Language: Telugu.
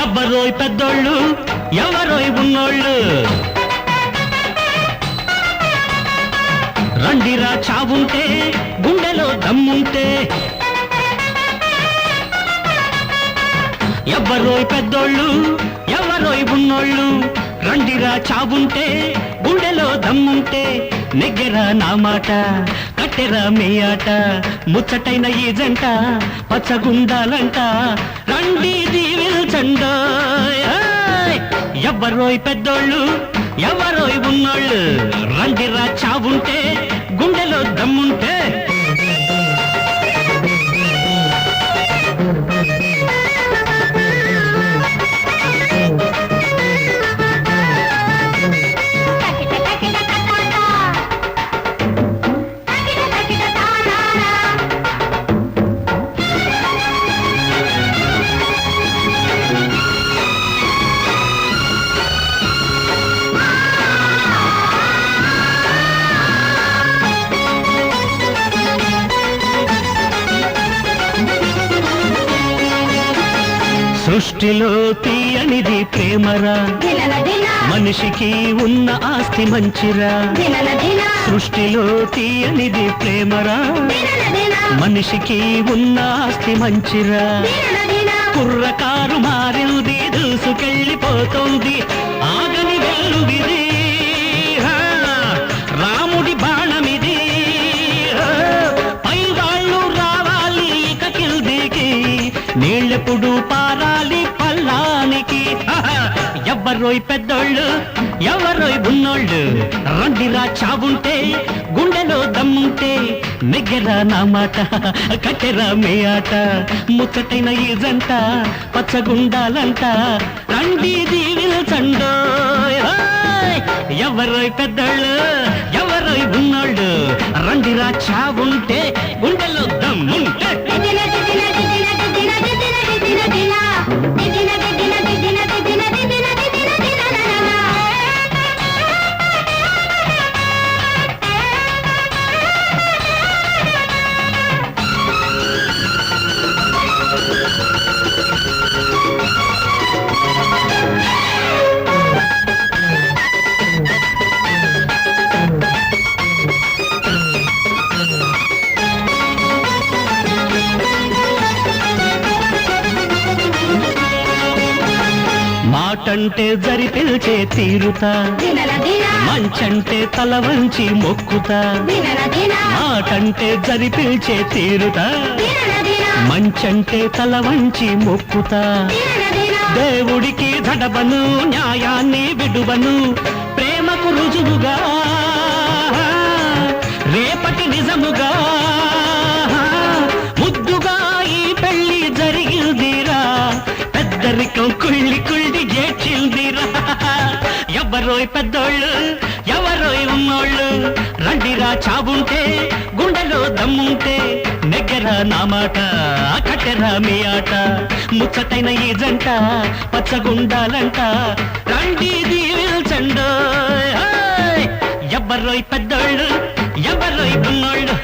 ఎవరోయ్ పెద్దోళ్ళు ఎవరోయ్ ఉన్నోళ్ళు రండిరా చావుంటే గుండెలో దమ్ముంటే ఎవరోయ్ పెద్దోళ్ళు ఎవరోయ్ ఉన్నోళ్ళు రండిరా చావుంటే గుండెలో దమ్ముంటే నెగ్గెరా నా మాట కట్టెరా మీ ఆట ముచ్చటైన ఈ జంట పచ్చగుండాలంట రండి దీవిల్చండో ఎవరోయ్ పెద్దోళ్ళు ఎవరోయ్ ఉన్నోళ్ళు రండిరా చావుంటే గుండెలో దమ్ముంటే సృష్టిలో తీయనిది ప్రేమరా మనిషికి ఉన్న ఆస్తి మంచిరా సృష్టిలో తీయనిది ప్రేమరా మనిషికి ఉన్న ఆస్తి మంచిరా కుర్రకారు మారింది దూసుకెళ్ళిపోతోంది ఆగని వెల్లువిది రాముడి బాణమిది పైవాళ్ళు రావాలి ఇక కిల్దికి నీళ్ళెప్పుడు పారాలి పల్లానికి ఎవరోయ్ పెద్దోళ్ళు ఎవరోయ్ ఉన్నోళ్ళు రండిరా చావుంటే గుండెలో దమ్ముంటే నెగ్గెరా నా మాట కట్టెరా మీ ఆట ముచ్చటైన ఈ జంట పచ్చగుండాలంట రండి దీవిల్చండో ఎవరోయ్ పెద్దోళ్ళు ఎవరోయ్ ఉన్నోళ్ళు రండిరా చావుంటే గుండెలో దమ్ముంటే మాటంటే జరి పిలిచే తీరుతా మంచంటే తల వంచి మొక్కుతా మాటంటే జరి పిలిచే తీరుతా మంచంటే తల వంచి మొక్కుతా దేవుడికి దడబను న్యాయాన్ని విడువను ప్రేమకు రుజువుగా రేపటి నిజముగా ముద్దుగా ఈ పెళ్లి జరిగిందిరా పెద్దరికం కుళ్ళి కుళ్ళి చేచిందిరా ఎవరోయ్ పెద్దోళ్ళు ఎవరోయ్ ఉన్నోళ్ళు రండిరా చావుంటే గుండెలో దమ్ముంటే నెగ్గెరా నా మాట కట్టెరా మీ ఆట ముచ్చటైన ఈ జంట పచ్చగుండాలంట రండి దీవిల్చండో ఎవరోయ్ పెద్దోళ్ళు ఎవరోయ్ ఉన్నోళ్ళు